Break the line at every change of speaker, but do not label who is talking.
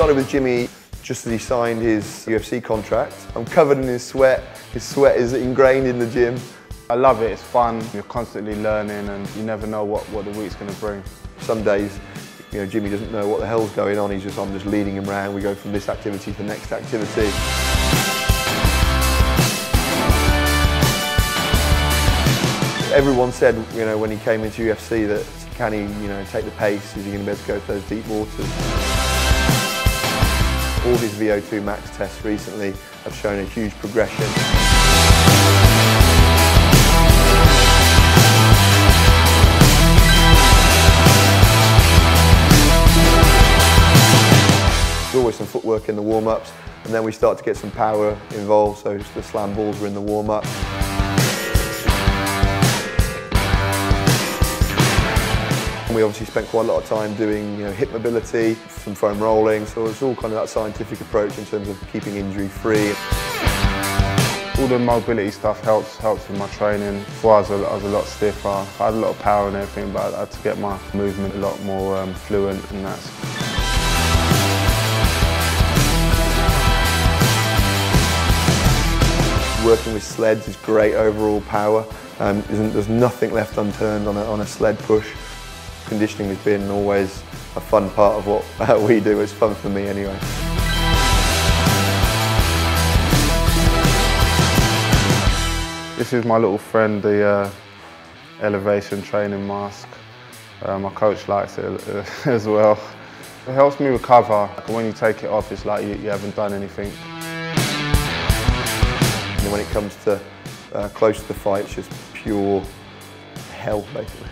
started with Jimmy just as he signed his UFC contract. I'm covered in his sweat. His sweat is ingrained in the gym.
I love it, it's fun. You're constantly learning and you never know what the week's going to bring.
Some days, you know, Jimmy doesn't know what the hell's going on. I'm just leading him around. We go from this activity to the next activity. Everyone said, you know, when he came into UFC that can he, you know, take the pace? Is he going to be able to go to those deep waters? All his VO2 max tests recently have shown a huge progression. There's always some footwork in the warm-ups, and then we start to get some power involved, so the slam balls were in the warm-up. We obviously spent quite a lot of time doing, you know, hip mobility, some foam rolling, so it's all kind of that scientific approach in terms of keeping injury free.
All the mobility stuff helps with my training. Before I was a lot stiffer. I had a lot of power and everything, but I had to get my movement a lot more fluent, and that's.
Working with sleds is great overall power. There's nothing left unturned on a sled push. Conditioning has been always a fun part of what we do. It's fun for me anyway.
This is my little friend, the elevation training mask. My coach likes it as well. It helps me recover. When you take it off, it's like you haven't done anything.
And when it comes to close to the fight, it's just pure hell, basically.